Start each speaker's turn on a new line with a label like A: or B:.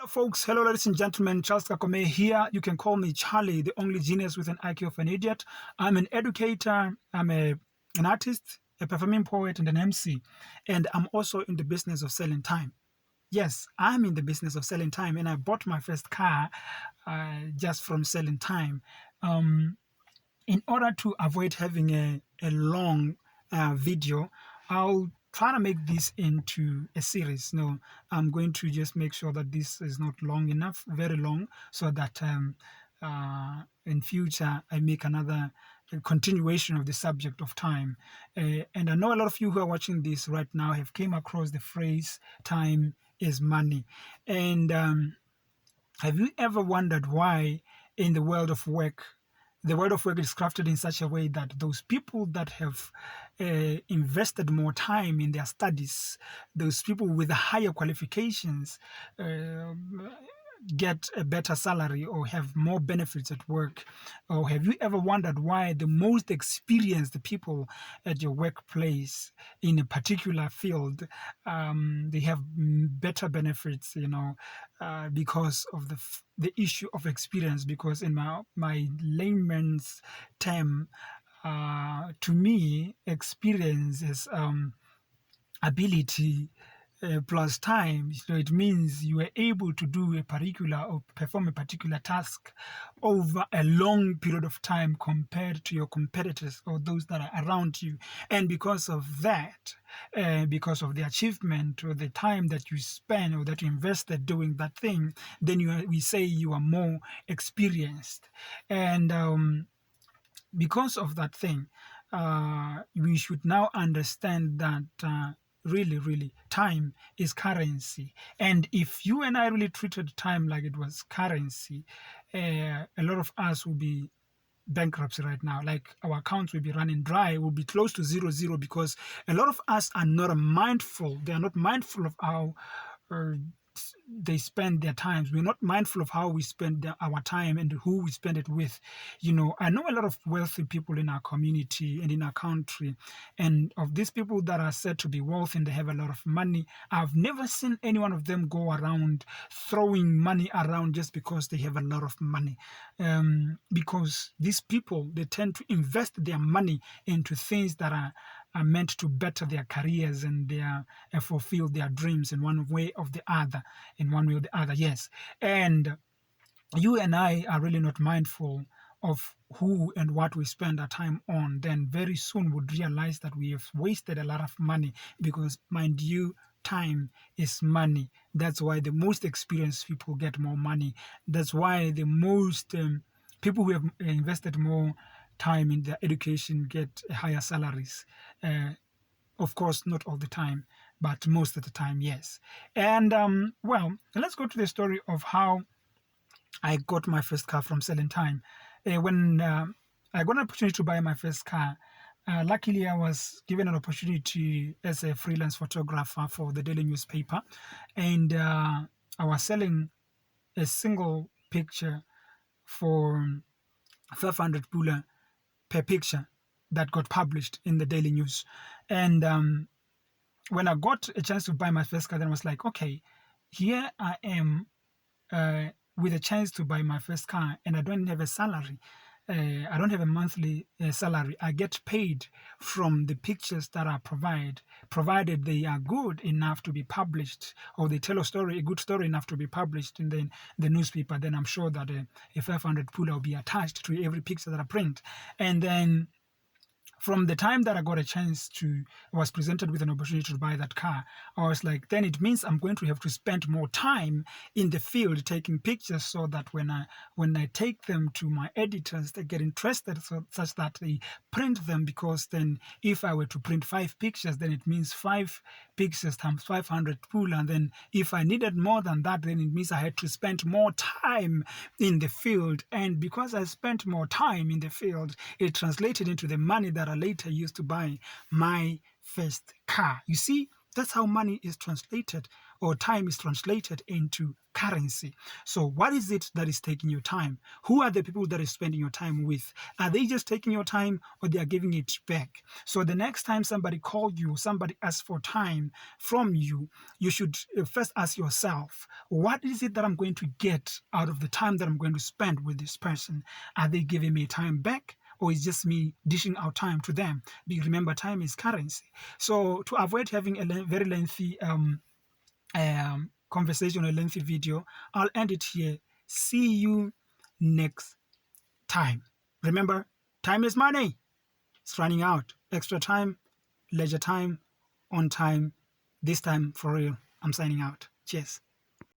A: Folks, hello, ladies and gentlemen. Charles Kakome here. You can call me Charlie, the only genius with an IQ of an idiot. I'm an educator, an artist, a performing poet, and an MC. And I'm also in the business of selling time. Yes, I'm in the business of selling time, and I bought my first car just from selling time. Um, in order to avoid having a long video, I'll try to make this into a series. No, I'm going to just make sure that this is not long enough, very long, so that in future I make another continuation of the subject of time. And I know a lot of you who are watching this right now have came across the phrase "time is money," and have you ever wondered why in the world of work is crafted in such a way that those people that have invested more time in their studies, those people with higher qualifications, uh, get a better salary or have more benefits at work? Or have you ever wondered why the most experienced people at your workplace in a particular field, they have better benefits, because of the issue of experience? Because in my layman's term, to me, experience is ability plus time. It means you are able to do a particular or perform a particular task over a long period of time compared to your competitors or those that are around you. And because of that, because of the achievement or the time that you spend or that you invested doing that thing, then we say you are more experienced. And because of that thing, we should now understand that really, time is currency. And if you and I really treated time like it was currency, a lot of us will be bankruptcy right now. Like our accounts will be running dry, will be close to zero, because a lot of us are not mindful. They are not mindful of how uh, they spend their times. We're not mindful of how we spend our time and who we spend it with. I know a lot of wealthy people in our community and in our country, and of these people that are said to be wealthy and they have a lot of money, I've never seen any one of them go around throwing money around just because they have a lot of money. Because these people, they tend to invest their money into things that are meant to better their careers and fulfill their dreams in one way or the other. Yes. And you and I are really not mindful of who and what we spend our time on, then very soon would realize that we have wasted a lot of money, because, mind you, time is money. That's why the most experienced people get more money. That's why the most people who have invested more time in their education get higher salaries. Of course, not all the time, but most of the time, yes. And let's go to the story of how I got my first car from selling time. When I got an opportunity to buy my first car, luckily I was given an opportunity as a freelance photographer for the daily newspaper, and I was selling a single picture for 500 pula per picture that got published in the daily news. And when I got a chance to buy my first car, then I was like, okay, here I am with a chance to buy my first car, and I don't have a salary. I don't have a monthly salary. I get paid from the pictures that I provided they are good enough to be published, or they tell a good story enough to be published in the newspaper. Then I'm sure that a 500 pula will be attached to every picture that I print. And then from the time that I got a chance I was presented with an opportunity to buy that car, I was like, then it means I'm going to have to spend more time in the field taking pictures, so that when I take them to my editors, they get interested, such that they print them. Because then if I were to print 5 pictures, then it means 5 pictures times 500 pula. And then if I needed more than that, then it means I had to spend more time in the field. And because I spent more time in the field, it translated into the money that I later used to buy my first car. You see, that's how money is translated, or time is translated into currency. So what is it that is taking your time? Who are the people that are spending your time with? Are they just taking your time, or they are giving it back? So the next time somebody calls you, somebody asks for time from you, you should first ask yourself, what is it that I'm going to get out of the time that I'm going to spend with this person? Are they giving me time back, or is just me dishing out time to them? Because remember, time is currency. So to avoid having a very lengthy conversation or a lengthy video, I'll end it here. See you next time. Remember, time is money. It's running out. Extra time, leisure time, on time, this time for real. I'm signing out. Cheers.